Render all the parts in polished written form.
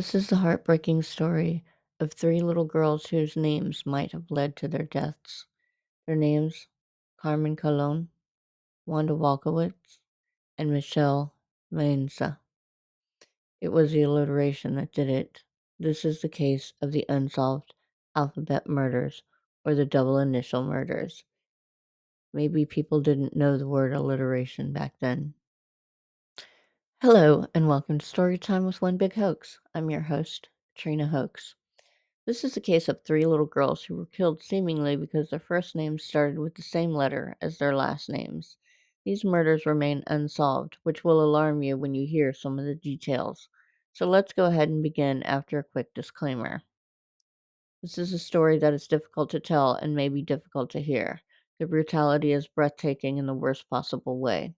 This is the heartbreaking story of three little girls whose names might have led to their deaths. Their names: Carmen Colon, Wanda Walkowitz, and Michelle Mainza. It was the alliteration that did it. This is the case of the unsolved alphabet murders, or the double initial murders. Maybe people didn't know the word alliteration back then. Hello, and welcome to Storytime with One Big Hoax. I'm your host, Trina Hoax. This is the case of three little girls who were killed seemingly because their first names started with the same letter as their last names. These murders remain unsolved, which will alarm you when you hear some of the details. So let's go ahead and begin after a quick disclaimer. This is a story that is difficult to tell and may be difficult to hear. The brutality is breathtaking in the worst possible way.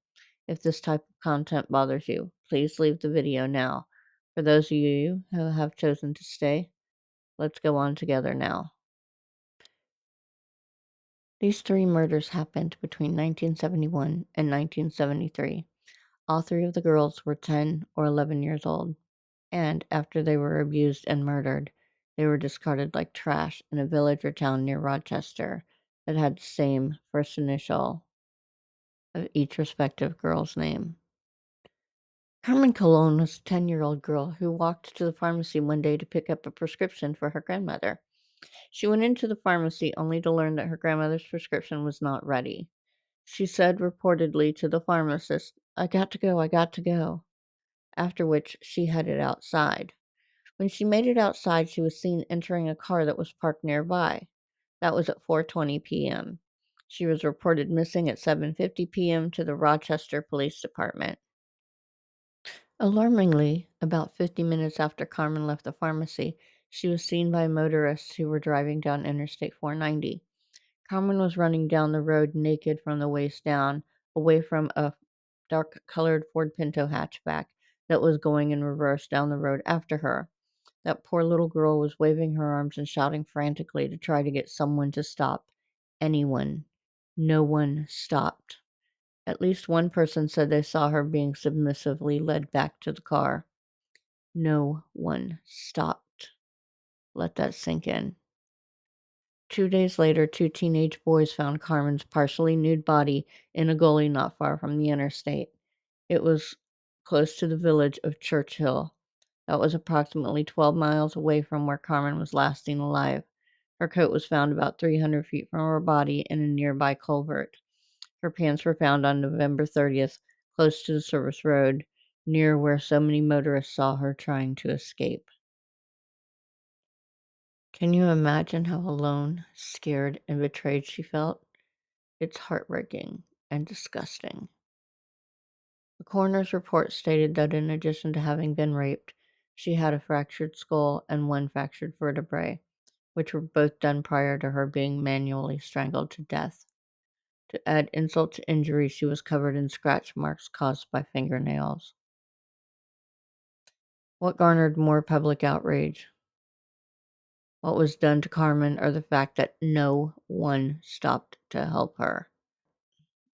If this type of content bothers you, please leave the video now. For those of you who have chosen to stay, let's go on together now. These three murders happened between 1971 and 1973. All three of the girls were 10 or 11 years old, and after they were abused and murdered, they were discarded like trash in a village or town near Rochester that had the same first initial of each respective girl's name. Carmen Colon was a 10-year-old girl who walked to the pharmacy one day to pick up a prescription for her grandmother. She went into the pharmacy only to learn that her grandmother's prescription was not ready. She said reportedly to the pharmacist, "I got to go, I got to go," after which she headed outside. When she made it outside, she was seen entering a car that was parked nearby. That was at 4:20 p.m. She was reported missing at 7:50 p.m. to the Rochester Police Department. Alarmingly, about 50 minutes after Carmen left the pharmacy, she was seen by motorists who were driving down Interstate 490. Carmen was running down the road naked from the waist down, away from a dark-colored Ford Pinto hatchback that was going in reverse down the road after her. That poor little girl was waving her arms and shouting frantically to try to get someone to stop. Anyone. No one stopped. At least one person said they saw her being submissively led back to the car. No one stopped. Let that sink in. 2 days later, two teenage boys found Carmen's partially nude body in a gully not far from the interstate. It was close to the village of Churchill. That was approximately 12 miles away from where Carmen was last seen alive. Her coat was found about 300 feet from her body in a nearby culvert. Her pants were found on November 30th, close to the service road, near where so many motorists saw her trying to escape. Can you imagine how alone, scared, and betrayed she felt? It's heartbreaking and disgusting. The coroner's report stated that in addition to having been raped, she had a fractured skull and one fractured vertebrae, which were both done prior to her being manually strangled to death. To add insult to injury, she was covered in scratch marks caused by fingernails. What garnered more public outrage? What was done to Carmen, or the fact that no one stopped to help her?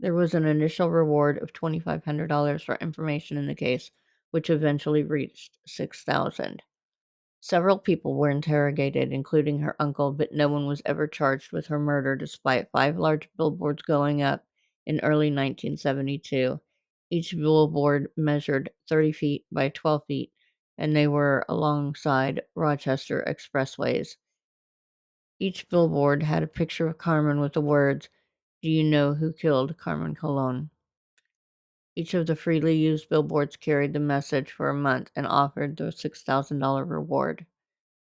There was an initial reward of $2,500 for information in the case, which eventually reached $6,000. Several people were interrogated, including her uncle, but no one was ever charged with her murder despite 5 large billboards going up in early 1972. Each billboard measured 30 feet by 12 feet, and they were alongside Rochester expressways. Each billboard had a picture of Carmen with the words, "Do you know who killed Carmen Colon?" Each of the freely used billboards carried the message for a month and offered the $6,000 reward.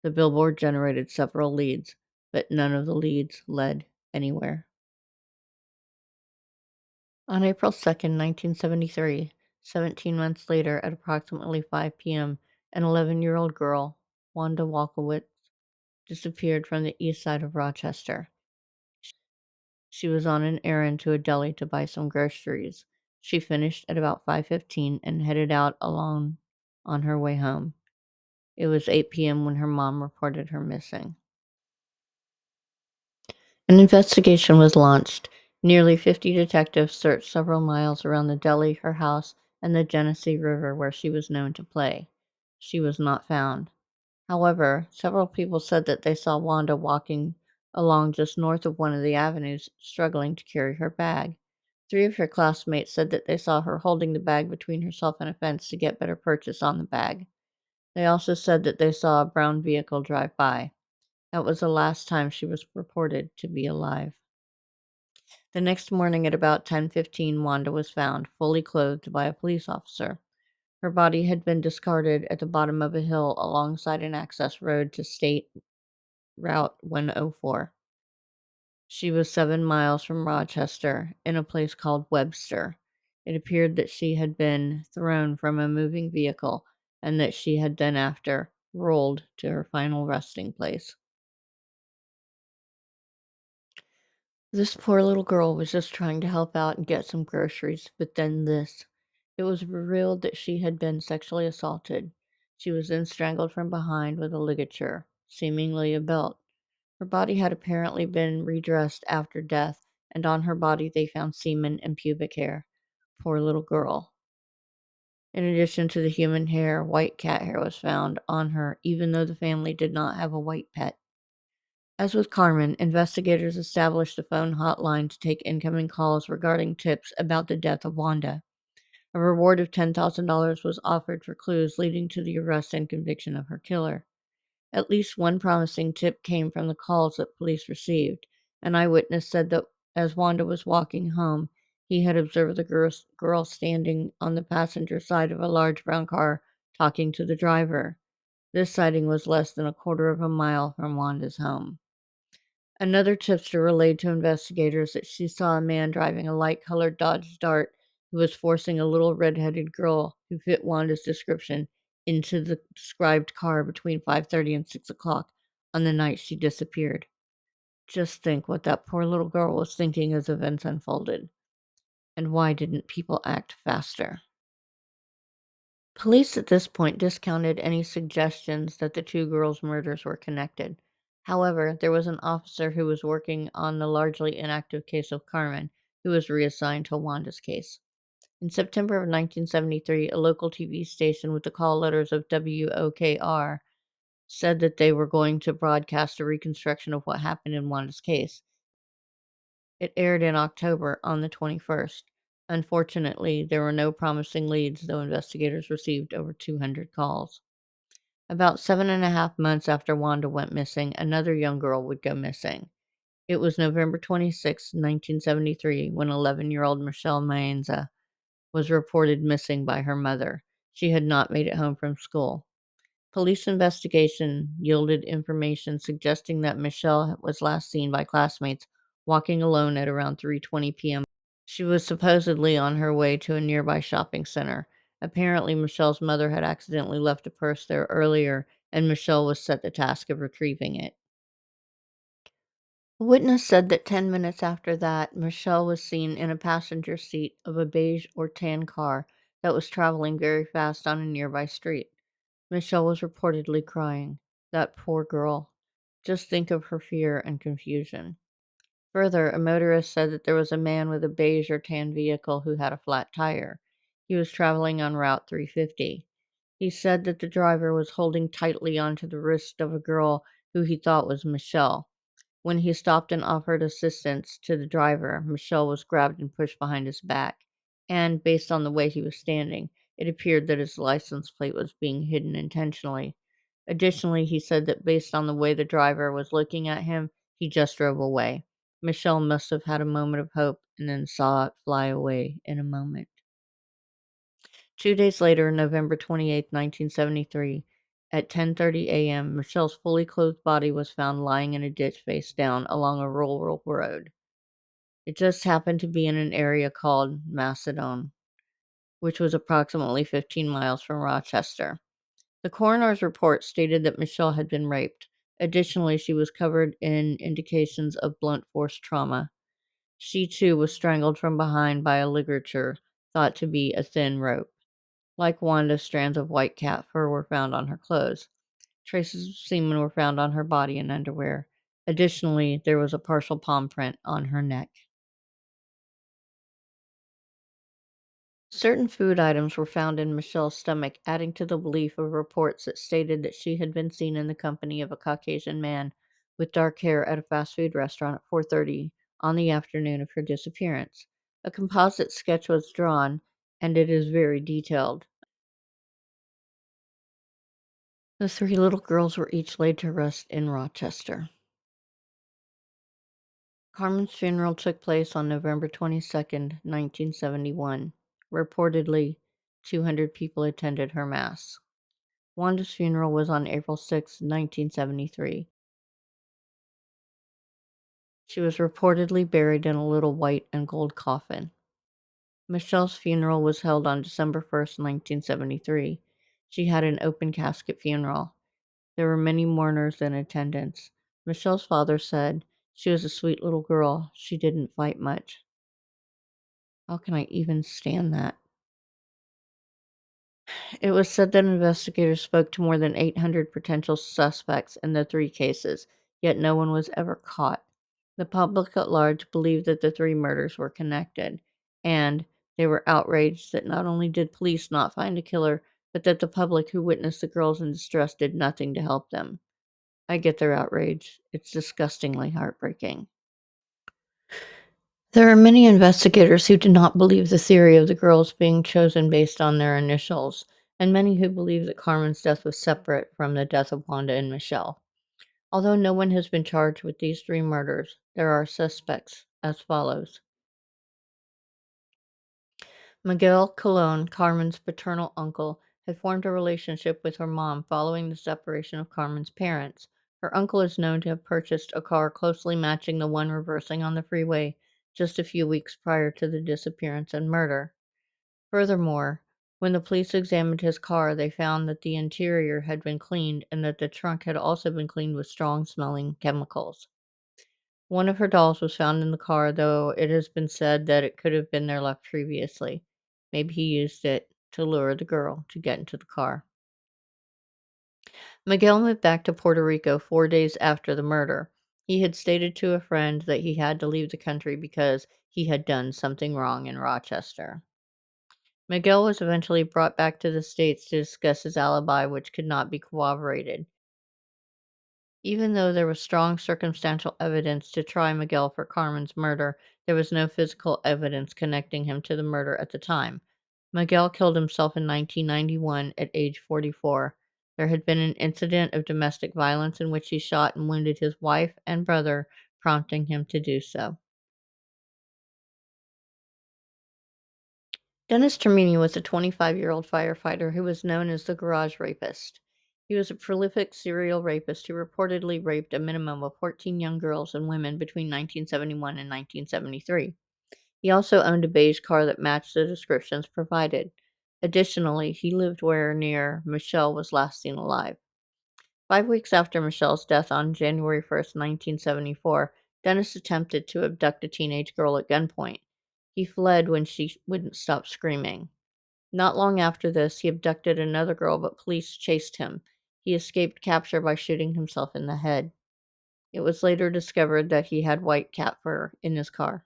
The billboard generated several leads, but none of the leads led anywhere. On April 2nd, 1973, 17 months later at approximately 5 p.m., an 11-year-old girl, Wanda Walkowitz, disappeared from the east side of Rochester. She was on an errand to a deli to buy some groceries. She finished at about 5:15 and headed out alone on her way home. It was 8 p.m. when her mom reported her missing. An investigation was launched. Nearly 50 detectives searched several miles around the deli, her house, and the Genesee River where she was known to play. She was not found. However, several people said that they saw Wanda walking along just north of one of the avenues, struggling to carry her bag. Three of her classmates said that they saw her holding the bag between herself and a fence to get better purchase on the bag. They also said that they saw a brown vehicle drive by. That was the last time she was reported to be alive. The next morning at about 10:15, Wanda was found, fully clothed, by a police officer. Her body had been discarded at the bottom of a hill alongside an access road to State Route 104. She was 7 miles from Rochester, in a place called Webster. It appeared that she had been thrown from a moving vehicle and that she had then after rolled to her final resting place. This poor little girl was just trying to help out and get some groceries, but then this. It was revealed that she had been sexually assaulted. She was then strangled from behind with a ligature, seemingly a belt. Her body had apparently been redressed after death, and on her body they found semen and pubic hair. Poor little girl. In addition to the human hair, white cat hair was found on her, even though the family did not have a white pet. As with Carmen, investigators established a phone hotline to take incoming calls regarding tips about the death of Wanda. A reward of $10,000 was offered for clues leading to the arrest and conviction of her killer. At least one promising tip came from the calls that police received. An eyewitness said that as Wanda was walking home, he had observed the girl standing on the passenger side of a large brown car talking to the driver. This sighting was less than a quarter of a mile from Wanda's home. Another tipster relayed to investigators that she saw a man driving a light-colored Dodge Dart who was forcing a little red-headed girl who fit Wanda's description into the described car between 5:30 and 6 o'clock on the night she disappeared. Just think what that poor little girl was thinking as events unfolded. And why didn't people act faster? Police at this point discounted any suggestions that the two girls' murders were connected. However, there was an officer who was working on the largely inactive case of Carmen who was reassigned to Wanda's case. In September of 1973, a local TV station with the call letters of WOKR said that they were going to broadcast a reconstruction of what happened in Wanda's case. It aired in October on the 21st. Unfortunately, there were no promising leads, though investigators received over 200 calls. About 7.5 months after Wanda went missing, another young girl would go missing. It was November 26, 1973, when 11-year-old Michelle Maenza was reported missing by her mother. She had not made it home from school. Police investigation yielded information suggesting that Michelle was last seen by classmates walking alone at around 3:20 p.m. She was supposedly on her way to a nearby shopping center. Apparently, Michelle's mother had accidentally left a purse there earlier, and Michelle was set the task of retrieving it. A witness said that 10 minutes after that, Michelle was seen in a passenger seat of a beige or tan car that was traveling very fast on a nearby street. Michelle was reportedly crying. That poor girl. Just think of her fear and confusion. Further, a motorist said that there was a man with a beige or tan vehicle who had a flat tire. He was traveling on Route 350. He said that the driver was holding tightly onto the wrist of a girl who he thought was Michelle. When he stopped and offered assistance to the driver, Michelle was grabbed and pushed behind his back, and based on the way he was standing, it appeared that his license plate was being hidden intentionally. Additionally, he said that based on the way the driver was looking at him, he just drove away. Michelle must have had a moment of hope and then saw it fly away in a moment. 2 days later, November 28, 1973, at 10:30 a.m., Michelle's fully clothed body was found lying in a ditch face down along a rural road. It just happened to be in an area called Macedon, which was approximately 15 miles from Rochester. The coroner's report stated that Michelle had been raped. Additionally, she was covered in indications of blunt force trauma. She too was strangled from behind by a ligature thought to be a thin rope. Like Wanda, strands of white cat fur were found on her clothes. Traces of semen were found on her body and underwear. Additionally, there was a partial palm print on her neck. Certain food items were found in Michelle's stomach, adding to the belief of reports that stated that she had been seen in the company of a Caucasian man with dark hair at a fast food restaurant at 4:30 on the afternoon of her disappearance. A composite sketch was drawn, and it is very detailed. The three little girls were each laid to rest in Rochester. Carmen's funeral took place on November 22nd, 1971. Reportedly, 200 people attended her mass. Wanda's funeral was on April 6, 1973. She was reportedly buried in a little white and gold coffin. Michelle's funeral was held on December 1st, 1973. She had an open casket funeral. There were many mourners in attendance. Michelle's father said, "She was a sweet little girl. She didn't fight much." How can I even stand that? It was said that investigators spoke to more than 800 potential suspects in the three cases, yet no one was ever caught. The public at large believed that the three murders were connected, and they were outraged that not only did police not find a killer, but that the public who witnessed the girls in distress did nothing to help them. I get their outrage. It's disgustingly heartbreaking. There are many investigators who do not believe the theory of the girls being chosen based on their initials, and many who believe that Carmen's death was separate from the death of Wanda and Michelle. Although no one has been charged with these three murders, there are suspects as follows. Miguel Colon, Carmen's paternal uncle, had formed a relationship with her mom following the separation of Carmen's parents. Her uncle is known to have purchased a car closely matching the one reversing on the freeway just a few weeks prior to the disappearance and murder. Furthermore, when the police examined his car, they found that the interior had been cleaned and that the trunk had also been cleaned with strong smelling chemicals. One of her dolls was found in the car, though it has been said that it could have been there left previously. Maybe he used it to lure the girl to get into the car. Miguel moved back to Puerto Rico 4 days after the murder. He had stated to a friend that he had to leave the country because he had done something wrong in Rochester. Miguel was eventually brought back to the States to discuss his alibi, which could not be corroborated. Even though there was strong circumstantial evidence to try Miguel for Carmen's murder, there was no physical evidence connecting him to the murder at the time. Miguel killed himself in 1991 at age 44. There had been an incident of domestic violence in which he shot and wounded his wife and brother, prompting him to do so. Dennis Termini was a 25-year-old firefighter who was known as the Garage Rapist. He was a prolific serial rapist who reportedly raped a minimum of 14 young girls and women between 1971 and 1973. He also owned a beige car that matched the descriptions provided. Additionally, he lived where near Michelle was last seen alive. 5 weeks after Michelle's death on January 1st, 1974, Dennis attempted to abduct a teenage girl at gunpoint. He fled when she wouldn't stop screaming. Not long after this, he abducted another girl, but police chased him. He escaped capture by shooting himself in the head. It was later discovered that he had white cat fur in his car.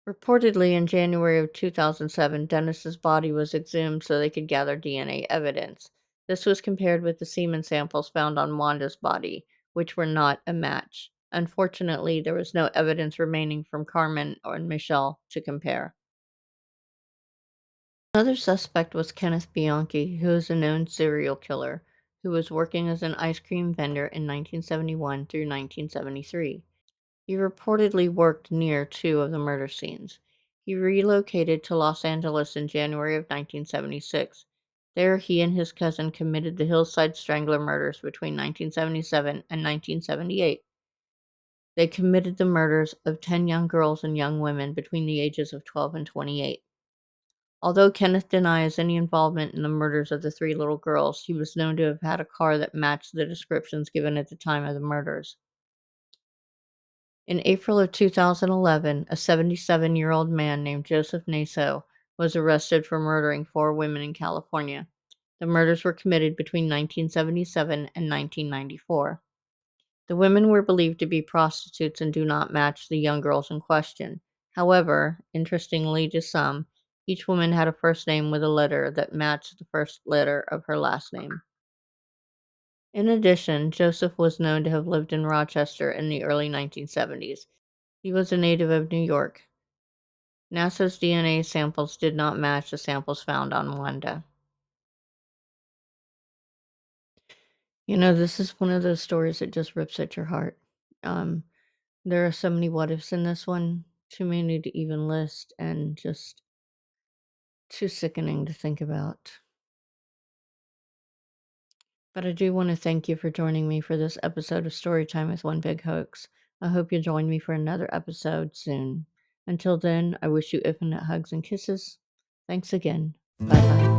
Reportedly, in January of 2007, Dennis's body was exhumed so they could gather DNA evidence. This was compared with the semen samples found on Wanda's body, which were not a match. Unfortunately, there was no evidence remaining from Carmen or Michelle to compare. Another suspect was Kenneth Bianchi, who is a known serial killer, who was working as an ice cream vendor in 1971 through 1973. He reportedly worked near two of the murder scenes. He relocated to Los Angeles in January of 1976. There, he and his cousin committed the Hillside Strangler murders between 1977 and 1978. They committed the murders of 10 young girls and young women between the ages of 12 and 28. Although Kenneth denies any involvement in the murders of the three little girls, he was known to have had a car that matched the descriptions given at the time of the murders. In April of 2011, a 77-year-old man named Joseph Naso was arrested for murdering four women in California. The murders were committed between 1977 and 1994. The women were believed to be prostitutes and do not match the young girls in question. However, interestingly to some, each woman had a first name with a letter that matched the first letter of her last name. In addition, Joseph was known to have lived in Rochester in the early 1970s. He was a native of New York. NASA's DNA samples did not match the samples found on Wanda. This is one of those stories that just rips at your heart. Um, there are so many what ifs in this one, too many to even list, and just too sickening to think about. But I do want to thank you for joining me for this episode of Storytime with One Big Hoax. I hope you'll join me for another episode soon. Until then, I wish you infinite hugs and kisses. Thanks again. Bye bye.